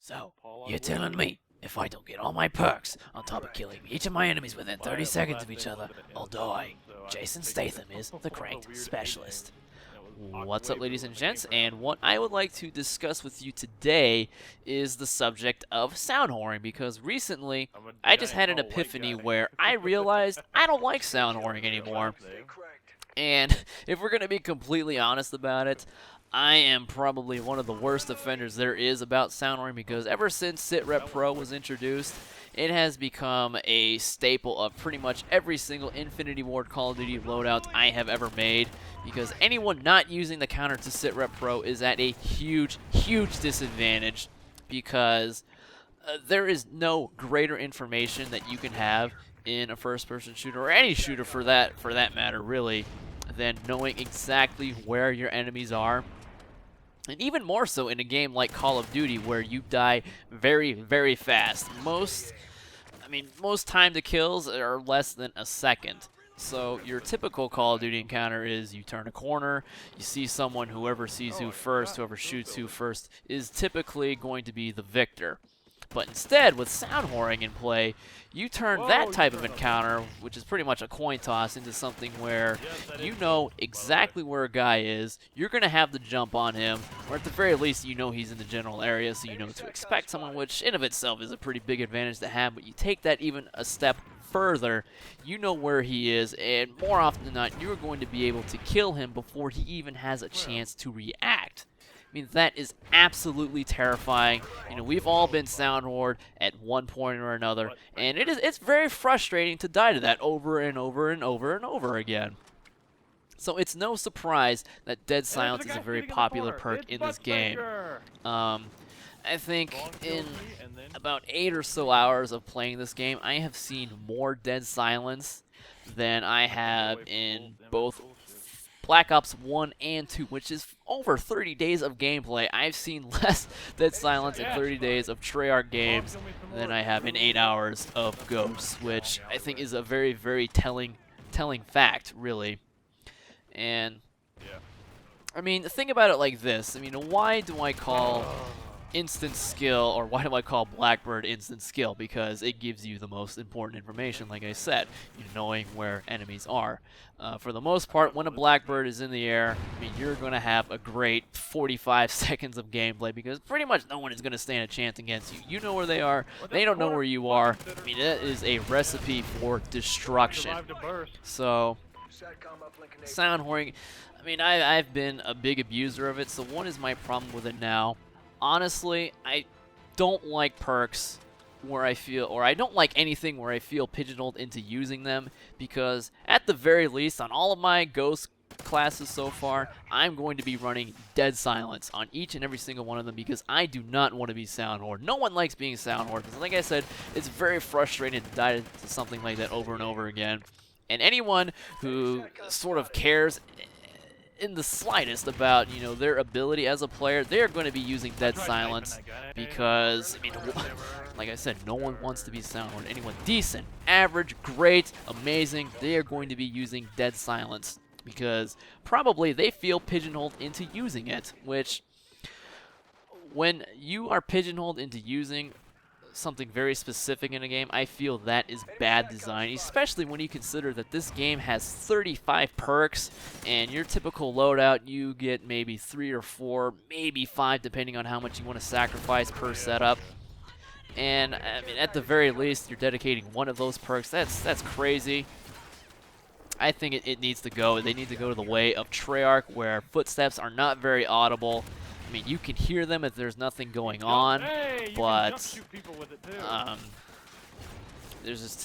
So, you're telling me if I don't get all my perks, on top of killing each of my enemies within 30 seconds of each other, I'll die. Jason Statham is the cranked specialist. What's up, ladies and gents, and what I would like to discuss with you today is the subject of sound whoring, because recently I just had an epiphany where I realized I don't like sound whoring anymore. And if we're going to be completely honest about it, I am probably one of the worst offenders there is about sound whoring, because ever since SitRep Pro was introduced, it has become a staple of pretty much every single Infinity Ward Call of Duty loadout I have ever made, because anyone not using the counter to SitRep Pro is at a huge, huge disadvantage, because there is no greater information that you can have in a first-person shooter, or any shooter for that matter, really, than knowing exactly where your enemies are. And even more so in a game like Call of Duty, where you die very, very fast. Most time to kills are less than a second. So your typical Call of Duty encounter is you turn a corner, you see someone, whoever sees who first, whoever shoots who first, is typically going to be the victor. But instead, with sound whoring in play, you turn that type of encounter, which is pretty much a coin toss, into something where you know exactly where a guy is, you're going to have the jump on him, or at the very least you know he's in the general area, so you know to expect someone, which in of itself is a pretty big advantage to have. But you take that even a step further, you know where he is, and more often than not, you're going to be able to kill him before he even has a chance to react. I mean, that is absolutely terrifying. You know, we've all been sound whored at one point or another, and it's very frustrating to die to that over and over and over and over again. So it's no surprise that Dead Silence is a very popular perk in this game. I think in about 8 or so hours of playing this game, I have seen more Dead Silence than I have in both Black Ops 1 and 2, which is over 30 days of gameplay. I've seen less Dead Silence in 30 days of Treyarch games than I have in 8 hours of Ghosts, which I think is a very, very telling fact, really. And, I mean, think about it like this. I mean, why do I call instant skill, or why do I call Blackbird instant skill? Because it gives you the most important information, like I said, knowing where enemies are. For the most part, when a Blackbird is in the air, I mean, you're going to have a great 45 seconds of gameplay, because pretty much no one is going to stand a chance against you. You know where they are, they don't know where you are. I mean, that is a recipe for destruction. So, sound whoring, I mean, I've been a big abuser of it, so what is my problem with it now? Honestly, I don't like perks where I feel, or I don't like anything where I feel pigeonholed into using them, because at the very least, on all of my Ghost classes so far, I'm going to be running Dead Silence on each and every single one of them, because I do not want to be sound whored. No one likes being sound whored, because like I said, it's very frustrating to die to something like that over and over again. And anyone who sort of cares in the slightest about, you know, their ability as a player, they're going to be using Dead Silence, because, I mean, like I said, no one wants to be sound whored. Anyone decent, average, great, amazing, they are going to be using Dead Silence, because probably they feel pigeonholed into using it, which, when you are pigeonholed into using something very specific in a game, I feel that is bad design, especially when you consider that this game has 35 perks, and your typical loadout, you get maybe 3 or 4, maybe 5, depending on how much you want to sacrifice per setup. And, I mean, at the very least, you're dedicating one of those perks. That's crazy. I think it needs to go. They need to go to the way of Treyarch, where footsteps are not very audible. I mean, you can hear them if there's nothing going on, but there's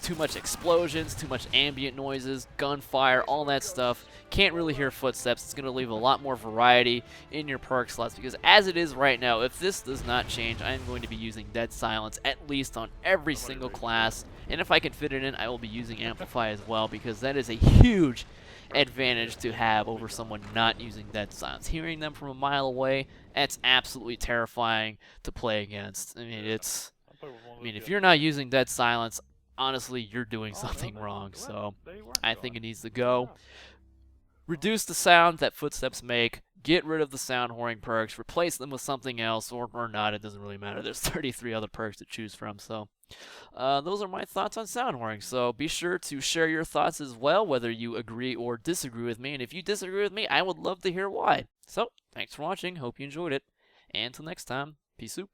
too much explosions, too much ambient noises, gunfire, all that stuff. Can't really hear footsteps. It's going to leave a lot more variety in your perk slots, because as it is right now, if this does not change, I'm going to be using Dead Silence at least on every single class, and if I can fit it in, I will be using Amplify as well, because that is a huge advantage to have over someone not using Dead Silence. Hearing them from a mile away, that's absolutely terrifying to play against. I mean, if you're not using Dead Silence, honestly, you're doing something wrong. So I think it needs to go. reduce the sound that footsteps make, get rid of the sound whoring perks, replace them with something else, or not, it doesn't really matter. There's 33 other perks to choose from, so those are my thoughts on sound whoring. So be sure to share your thoughts as well, whether you agree or disagree with me, and if you disagree with me, I would love to hear why. So, thanks for watching, hope you enjoyed it, and until next time, peace out.